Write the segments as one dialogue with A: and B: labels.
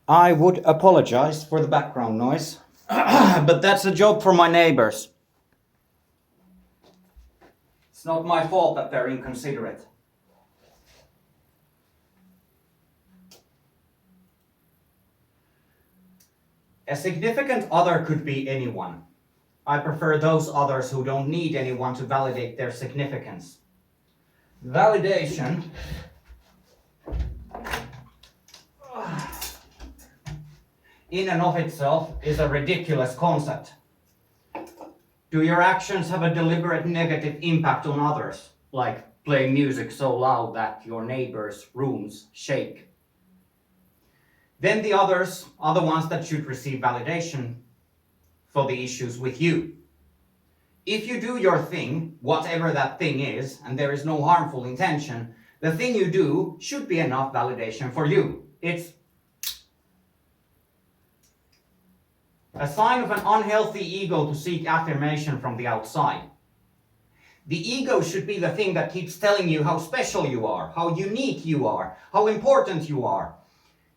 A: I would apologize for the background noise, but that's a job for my neighbors. It's not my fault that they're inconsiderate. A significant other could be anyone. I prefer those others who don't need anyone to validate their significance. Validation in and of itself is a ridiculous concept. Do your actions have a deliberate negative impact on others, like playing music so loud that your neighbors' rooms shake? Then the others are the ones that should receive validation for the issues with you. If you do your thing, whatever that thing is, and there is no harmful intention, the thing you do should be enough validation for you. It's a sign of an unhealthy ego to seek affirmation from the outside. The ego should be the thing that keeps telling you how special you are, how unique you are, how important you are.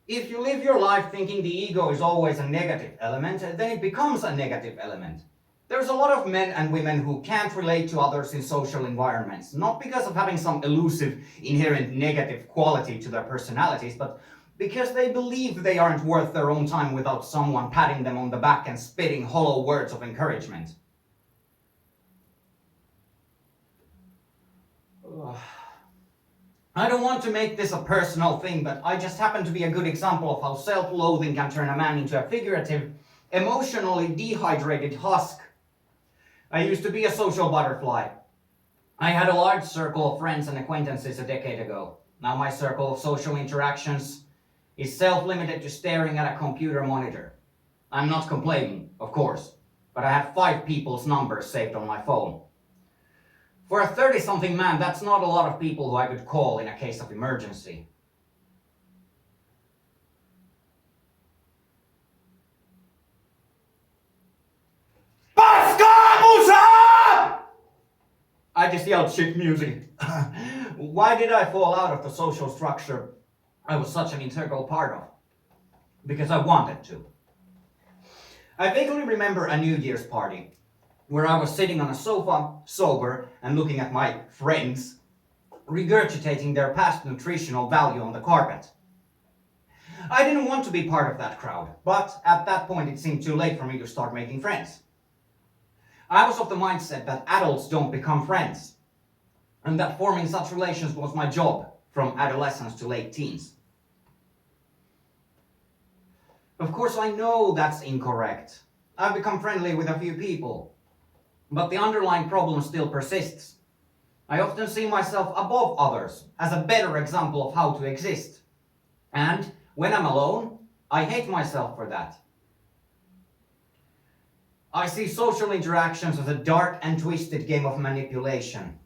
A: If you live your life thinking the ego is always a negative element, then it becomes a negative element. There's a lot of men and women who can't relate to others in social environments, not because of having some elusive, inherent negative quality to their personalities, but because they believe they aren't worth their own time without someone patting them on the back and spitting hollow words of encouragement. I don't want to make this a personal thing, but I just happen to be a good example of how self-loathing can turn a man into a figurative, emotionally dehydrated husk. I used to be a social butterfly. I had a large circle of friends and acquaintances a decade ago. Now my circle of social interactions is self-limited to staring at a computer monitor. I'm not complaining, of course, but I have 5 people's numbers saved on my phone. For a 30-something man, that's not a lot of people who I could call in a case of emergency. I just yelled shit music. Why did I fall out of the social structure I was such an integral part of? Because I wanted to. I vaguely remember a New Year's party where I was sitting on a sofa, sober, and looking at my friends regurgitating their past nutritional value on the carpet. I didn't want to be part of that crowd, but at that point it seemed too late for me to start making friends. I was of the mindset that adults don't become friends, and that forming such relations was my job from adolescence to late teens. Of course, I know that's incorrect. I've become friendly with a few people, but the underlying problem still persists. I often see myself above others as a better example of how to exist. And when I'm alone, I hate myself for that. I see social interactions as a dark and twisted game of manipulation.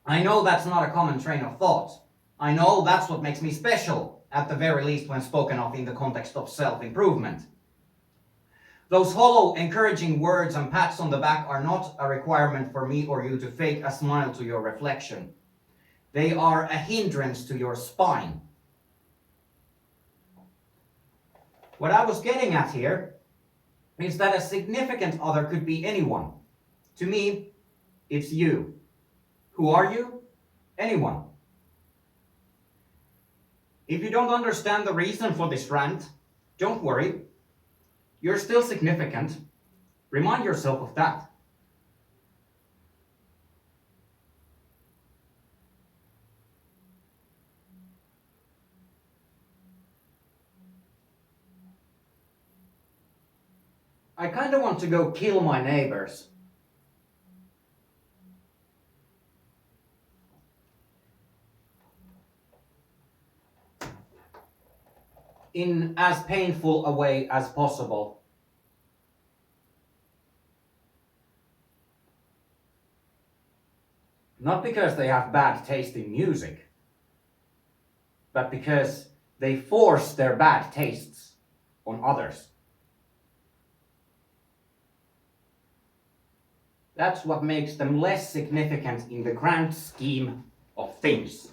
A: I know that's not a common train of thought. I know that's what makes me special, at the very least when spoken of in the context of self-improvement. Those hollow, encouraging words and pats on the back are not a requirement for me or you to fake a smile to your reflection. They are a hindrance to your spine. What I was getting at here is that a significant other could be anyone. To me, it's you. Who are you? Anyone. If you don't understand the reason for this rant, don't worry. You're still significant. Remind yourself of that. I kind of want to go kill my neighbors. In as painful a way as possible. Not because they have bad taste in music, but because they force their bad tastes on others. That's what makes them less significant in the grand scheme of things.